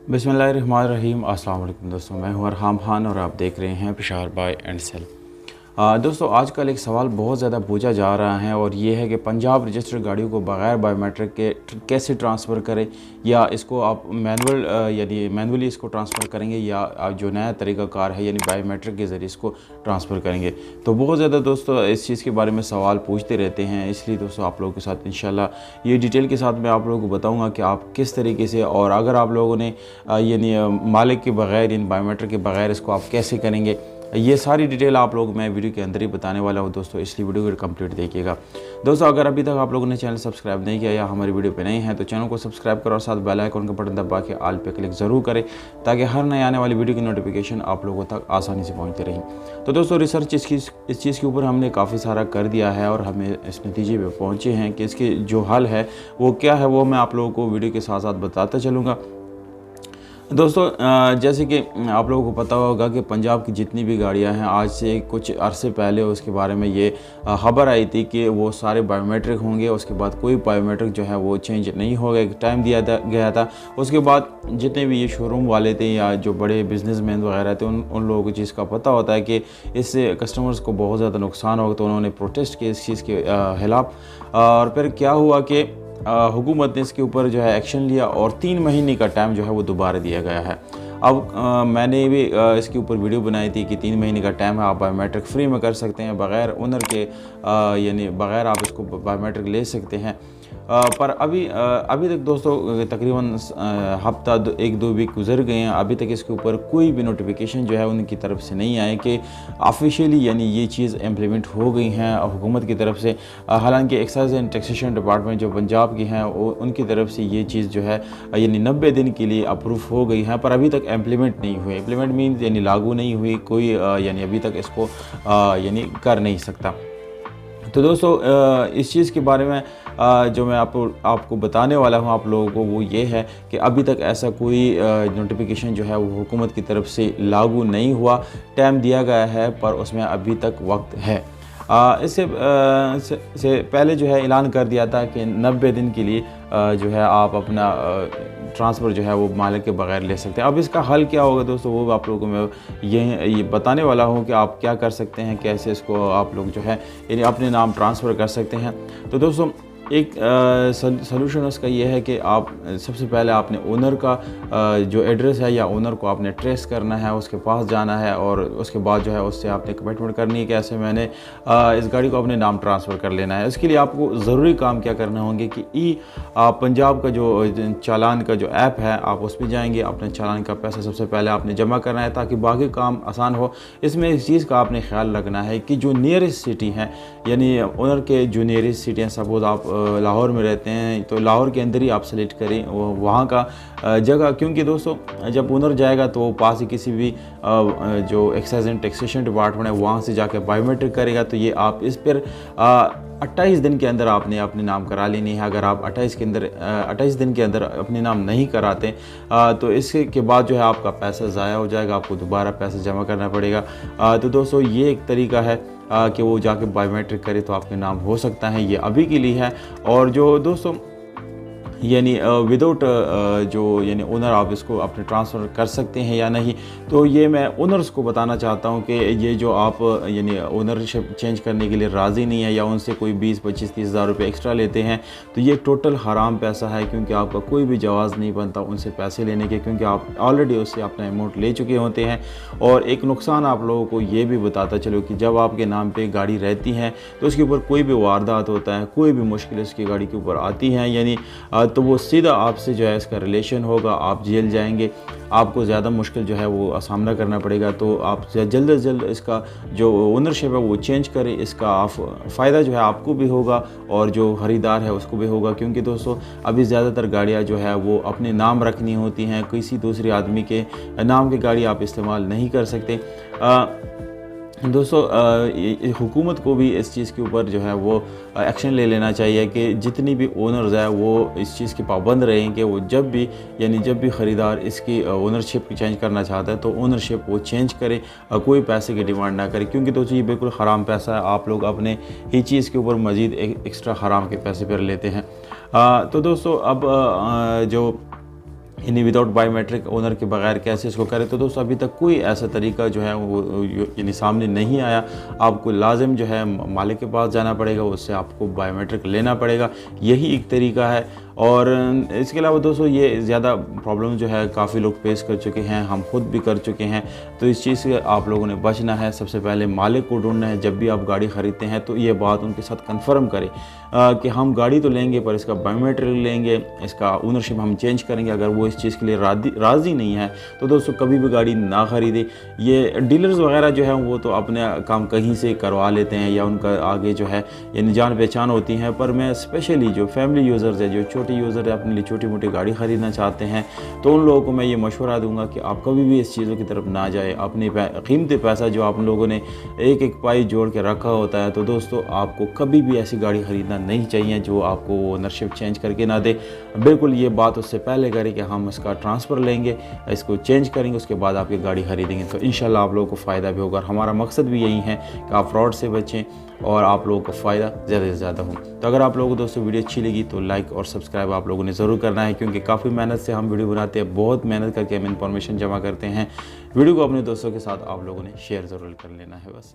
बिस्मिल्लाहिर्रहमानिर्रहीम। अस्सलाम वालेकुम दोस्तों, मैं हूं अरहाम खान और आप देख रहे हैं पिशावर बाय एंड सेल। दोस्तों, आजकल एक सवाल बहुत ज़्यादा पूछा जा रहा है और ये है कि पंजाब रजिस्टर्ड गाड़ियों को बग़ैर बायोमेट्रिक के कैसे ट्रांसफ़र करें, या इसको आप यानी मैनुअली इसको ट्रांसफ़र करेंगे, या आप जो नया तरीक़ाकार है यानी बायोमेट्रिक के ज़रिए इसको ट्रांसफ़र करेंगे। तो बहुत ज़्यादा दोस्तों इस चीज़ के बारे में सवाल पूछते रहते हैं, इसलिए दोस्तों आप लोगों के साथ इंशाल्लाह ये डिटेल के साथ मैं आप लोगों को बताऊँगा कि आप किस तरीके से, और अगर आप लोगों ने यानी मालिक के बग़ैर यानी बायोमेट्रिक के बग़ैर इसको आप कैसे करेंगे, ये सारी डिटेल आप लोग मैं वीडियो के अंदर ही बताने वाला हूँ दोस्तों, इसलिए वीडियो को कंप्लीट देखिएगा। दोस्तों, अगर अभी तक आप लोगों ने चैनल सब्सक्राइब नहीं किया या हमारी वीडियो पे नए हैं तो चैनल को सब्सक्राइब करो और साथ बेल आइकन का बटन दबा के ऑल पे क्लिक ज़रूर करें, ताकि हर नए आने वाली वीडियो की नोटिफिकेशन आप लोगों तक आसानी से पहुँचती रही। तो दोस्तों, रिसर्च इस चीज़ के ऊपर हमने काफ़ी सारा कर दिया है और हमें इस नतीजे पर पहुँचे हैं कि इसके जो हल है वो क्या है, वो मैं आप लोगों को वीडियो के साथ साथ बताता चलूँगा। दोस्तों, जैसे कि आप लोगों को पता होगा कि पंजाब की जितनी भी गाड़ियां हैं, आज से कुछ अरसे पहले उसके बारे में ये खबर आई थी कि वो सारे बायोमेट्रिक होंगे। उसके बाद कोई बायोमेट्रिक जो है वो चेंज नहीं होगा, एक टाइम दिया गया था। उसके बाद जितने भी ये शोरूम वाले थे या जो बड़े बिजनेसमैन वगैरह थे, उन लोगों को चीज़ का पता होता है कि इससे कस्टमर्स को बहुत ज़्यादा नुकसान होगा, तो उन्होंने प्रोटेस्ट किया इस चीज़ के खिलाफ। और फिर क्या हुआ कि हुकूमत ने इसके ऊपर जो है एक्शन लिया और 3 महीने का टाइम जो है वो दोबारा दिया गया है। अब मैंने भी इसके ऊपर वीडियो बनाई थी कि 3 महीने का टाइम है, आप बायोमेट्रिक फ्री में कर सकते हैं, बग़ैर ओनर के यानी बग़ैर आप इसको बायोमेट्रिक ले सकते हैं। पर अभी तक दोस्तों तकरीबन हफ्ता 1-2 वीक गुजर गए हैं, अभी तक इसके ऊपर कोई भी नोटिफिकेशन जो है उनकी तरफ से नहीं आए कि ऑफिशियली यानी ये चीज़ इम्प्लीमेंट हो गई हैं हुकूमत की तरफ से। हालांकि एक्साइज एंड टैक्सेशन डिपार्टमेंट जो पंजाब की हैं उनकी तरफ से ये चीज़ जो है यानी 90 दिन के लिए अप्रूव हो गई है, पर अभी तक इम्प्लीमेंट नहीं हुई। इम्प्लीमेंट मीन्स यानी लागू नहीं हुई, कोई यानी अभी तक इसको यानी कर नहीं सकता। तो दोस्तों, इस चीज़ के बारे में जो मैं आपको बताने वाला हूँ आप लोगों को, वो ये है कि अभी तक ऐसा कोई नोटिफिकेशन जो है वो हुकूमत की तरफ से लागू नहीं हुआ। टाइम दिया गया है पर उसमें अभी तक वक्त है। इससे से पहले जो है ऐलान कर दिया था कि 90 दिन के लिए जो है आप अपना ट्रांसफ़र जो है वो मालिक के बग़ैर ले सकते हैं। अब इसका हल क्या होगा दोस्तों, वो आप लोगों को मैं ये बताने वाला हूँ कि आप क्या कर सकते हैं, कैसे इसको आप लोग जो है यानी अपने नाम ट्रांसफ़र कर सकते हैं। तो दोस्तों, एक सलूशन उसका ये है कि आप सबसे पहले आपने ओनर का जो एड्रेस है या ओनर को आपने ट्रेस करना है, उसके पास जाना है और उसके बाद जो है उससे आपने कमिटमेंट करनी है कि ऐसे मैंने इस गाड़ी को अपने नाम ट्रांसफ़र कर लेना है। इसके लिए आपको ज़रूरी काम क्या करना होंगे कि पंजाब का जो चालान का जो ऐप है, आप उस पर जाएंगे, अपने चालान का पैसा सबसे पहले आपने जमा करना है ताकि बाकी काम आसान हो। इसमें इस चीज़ का आपने ख्याल रखना है कि जो नियरेस्ट सिटी है यानी ओनर के जो नियरेस्ट सिटी हैं, सपोज़ आप लाहौर में रहते हैं तो लाहौर के अंदर ही आप सेलेक्ट करें वहाँ का जगह, क्योंकि दोस्तों जब ओनर जाएगा तो पास ही किसी भी जो एक्साइज एंड टैक्सेशन डिपार्टमेंट है वहाँ से जाके बायोमेट्रिक करेगा। तो ये आप इस पर 28 दिन के अंदर आपने अपने नाम करा लेनी है। अगर आप 28 दिन के अंदर अपने नाम नहीं कराते तो इसके के बाद जो है आपका पैसा ज़ाया हो जाएगा, आपको दोबारा पैसा जमा करना पड़ेगा। तो दोस्तों, ये एक तरीका है कि वो जाके बायोमेट्रिक करे तो आपके नाम हो सकता है। ये अभी के लिए है। और जो दोस्तों यानी विदाउट जो यानी ओनर आप इसको अपने ट्रांसफ़र कर सकते हैं या नहीं, तो ये मैं ओनर्स को बताना चाहता हूँ कि ये जो आप यानी ओनरशिप चेंज करने के लिए राज़ी नहीं है या उनसे कोई 20, 25, 30 हज़ार रुपये एक्स्ट्रा लेते हैं, तो ये टोटल हराम पैसा है, क्योंकि आपका कोई भी जवाज़ नहीं बनता उनसे पैसे लेने के, क्योंकि आप ऑलरेडी उससे अपना अमाउंट ले चुके होते हैं। और एक नुकसान आप लोगों को ये भी बताता चलो कि जब आपके नाम पर गाड़ी रहती है तो उसके ऊपर कोई भी वारदात होता है, कोई भी मुश्किल उसकी गाड़ी के ऊपर आती है, यानी तो वो सीधा आपसे जो है इसका रिलेशन होगा, आप जेल जाएंगे, आपको ज़्यादा मुश्किल जो है वो सामना करना पड़ेगा। तो आप जल्द से जल्द इसका जो ओनरशिप है वो चेंज करें, इसका आप फ़ायदा जो है आपको भी होगा और जो ख़रीदार है उसको भी होगा, क्योंकि दोस्तों अभी ज़्यादातर गाड़ियाँ जो है वो अपने नाम रखनी होती हैं, किसी दूसरे आदमी के नाम की गाड़ी आप इस्तेमाल नहीं कर सकते। दोस्तों, हुकूमत को भी इस चीज़ के ऊपर जो है वो एक्शन ले लेना चाहिए कि जितनी भी ओनर्स है वो इस चीज़ के पाबंद रहें कि वो जब भी ख़रीदार इसकी ओनरशिप चेंज करना चाहता है तो ओनरशिप वो चेंज करे, कोई पैसे की डिमांड ना करे, क्योंकि दोस्तों ये बिल्कुल हराम पैसा है। आप लोग अपने ही चीज़ के ऊपर मज़ीद एक्स्ट्रा हराम के पैसे पर लेते हैं। तो दोस्तों, अब जो यानी विदाउट बायोमेट्रिक ओनर के बगैर कैसे इसको करें। तो दोस्तों अभी तक कोई ऐसा तरीका जो है वो यानी सामने नहीं आया। आपको लाजिम जो है मालिक के पास जाना पड़ेगा, उससे आपको बायोमेट्रिक लेना पड़ेगा, यही एक तरीका है। और इसके अलावा दोस्तों ये ज़्यादा प्रॉब्लम जो है काफ़ी लोग फेस कर चुके हैं, हम खुद भी कर चुके हैं। तो इस चीज़ से आप लोगों ने बचना है। सबसे पहले मालिक को ढूंढना है। जब भी आप गाड़ी ख़रीदते हैं तो ये बात उनके साथ कंफर्म करें कि हम गाड़ी तो लेंगे पर इसका बायोमेट्रिक लेंगे, इसका ओनरशिप हम चेंज करेंगे। अगर वो इस चीज़ के लिए राज़ी नहीं है तो दोस्तों कभी भी गाड़ी ना ख़रीदे। ये डीलर्स वगैरह जो है वो तो अपने काम कहीं से करवा लेते हैं या उनका आगे जो है यानी जान पहचान होती है। पर मैं स्पेशली जो फैमिली यूज़र्स है, जो छोटे यूज़र है, अपने लिए छोटी मोटी गाड़ी ख़रीदना चाहते हैं, तो उन लोगों को मैं ये मशवरा दूंगा कि आप कभी भी इस चीज़ों की तरफ ना जाए। अपने कीमती पैसा जो आप लोगों ने एक एक पाई जोड़ के रखा होता है, तो दोस्तों आपको कभी भी ऐसी गाड़ी ख़रीदना नहीं चाहिए जो आपको ओनरशिप चेंज करके ना दे। बिल्कुल ये बात उससे पहले करें कि हम इसका ट्रांसफ़र लेंगे, इसको चेंज करेंगे, उसके बाद आपकी गाड़ी ख़रीदेंगे। तो इंशाल्लाह आप लोगों को फ़ायदा भी होगा। हमारा मकसद भी यही है कि आप फ्रॉड से बचें और आप लोगों को फ़ायदा ज़्यादा से ज़्यादा हो। तो अगर आप लोगों को दोस्तों वीडियो अच्छी लगी तो लाइक और सब्सक्राइब आप लोगों ने ज़रूर करना है, क्योंकि काफ़ी मेहनत से हम वीडियो बनाते हैं, बहुत मेहनत करके हम इंफॉर्मेशन जमा करते हैं। वीडियो को अपने दोस्तों के साथ आप लोगों ने शेयर ज़रूर कर लेना है बस।